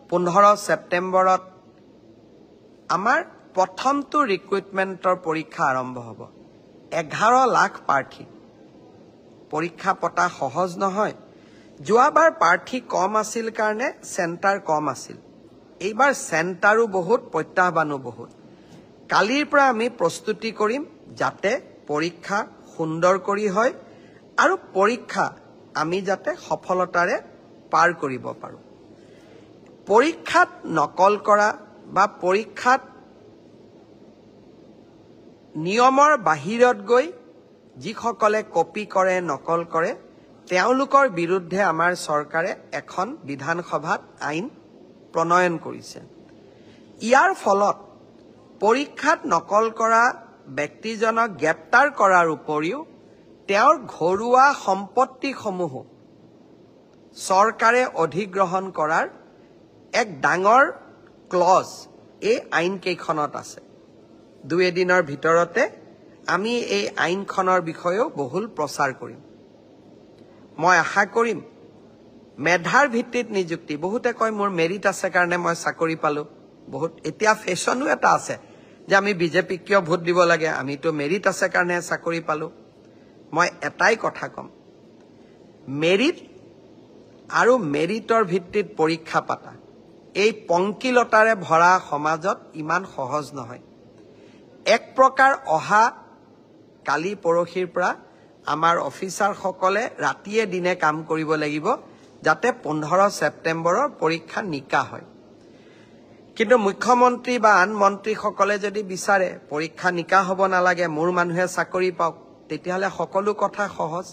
15 সেপ্টেম্বৰত আমাৰ প্ৰথমটো ৰিক্ৰুটমেণ্টৰ পৰীক্ষা আৰম্ভ হ'ব 11 লাখ প্ৰাৰ্থী পৰীক্ষা পতা সহজ নহয় যোৱাবাৰ প্ৰাৰ্থী কম আছিল কাৰণে সেন্টাৰ কম আছিল এইবাৰ সেন্টাৰো বহুত প্ৰত্যাহ্বানো বহুত কালিৰ পৰা আমি প্ৰস্তুতি কৰিম যাতে পৰীক্ষা সুন্দৰ কৰি হয় আৰু পৰীক্ষা আমি যাতে সফলতাৰে পাৰ কৰিব পাৰো পৰীক্ষাত নকল কৰা বা পৰীক্ষাত নিয়মৰ বাহিৰত গৈ যিসকলে কপি কৰে নকল কৰে তেওঁলোকৰ বিৰুদ্ধে আমাৰ চৰকাৰে এখন বিধানসভাত আইন প্ৰণয়ন কৰিছে ইয়াৰ ফলত পৰীক্ষাত নকল কৰা ব্যক্তিজনক গ্ৰেপ্তাৰ কৰাৰ উপৰিও তেওঁৰ ঘৰুৱা সম্পত্তিসমূহ চৰকাৰে অধিগ্ৰহণ কৰাৰ এক ডাঙৰ ক্লজ এই আইন কেইখনত আছে দুই এদিনৰ ভিতৰতে আমি এই আইনখনৰ বিষয়েও বহুল প্ৰচাৰ কৰিম মই আশা কৰিম মেধাৰ ভিত্তিত নিযুক্তি বহুতে কয় মোৰ মেৰিট আছে কাৰণে মই চাকৰি পালো বহুত এতিয়া ফেশনো এটা আছে যে আমি বিজেপি কিয় ভোট দিব লাগে আমিতো মেৰিট আছে কাৰণে চাকৰি পালো মই এটাই কথা কম মেৰিট আৰু মেৰিটৰ ভিত্তিত পৰীক্ষা পাতা এই পংকিলতাৰে ভৰা সমাজত ইমান সহজ নহয় এক প্ৰকাৰ অহা কালি পৰহিৰ পৰা আমাৰ অফিচাৰ সকলে ৰাতিয়ে দিনে কাম কৰিব লাগিব যাতে 15 সেপ্টেম্বৰৰ পৰীক্ষা নিকা হয় কিন্তু মুখ্যমন্ত্ৰী বা আন মন্ত্ৰী সকলে যদি বিচাৰে পৰীক্ষা নিকা হ'ব নালাগে মোৰ মানুহে চাকৰি পাওক তেতিয়াহলে সকলো কথা সহজ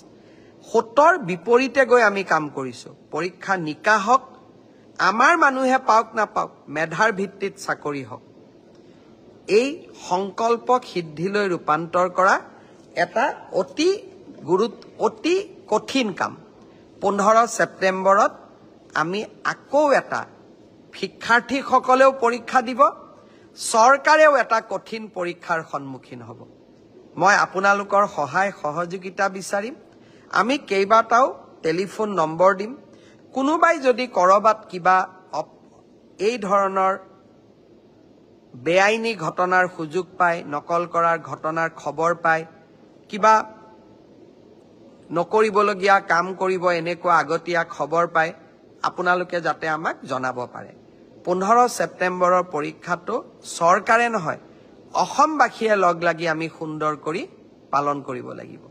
হতৰ বিপৰীতে গৈ আমি কাম কৰিছো পৰীক্ষা নিকা হওক আমাৰ মানুহে পাওক না পাওক মেধাৰ ভিত্তিত চাকৰি হওক এই সংকল্পক সিদ্ধিলৈ ৰূপান্তৰ কৰা এটা অতি কঠিন কাম 15 সেপ্টেম্বৰত আমি আকৌ এটা শিক্ষাৰ্থী সকলেও পৰীক্ষা দিব চৰকাৰেও এটা কঠিন পৰীক্ষাৰ সন্মুখীন হ'ব মই আপোনালোকৰ সহায় সহযোগিতা বিচাৰিম আমি কেইবাটাও টেলিফোন নম্বৰ দিম কোনোবাই যদি কৰবাত কিবা এই ধৰণৰ বেআইনী ঘটনাৰ সুযোগ পায় নকল কৰাৰ ঘটনাৰ খবৰ পায় কিবা নকৰিবলগীয়া কাম কৰিব এনেকুৱা আগতীয়া খবৰ পায় আপোনালোকে যাতে আমাক জনাব পাৰে 15 সেপ্টেম্বৰৰ পৰীক্ষাটো চৰকাৰে নহয় অসমবাসীয়ে লগ লাগি আমি সুন্দৰ কৰি পালন কৰিব লাগিব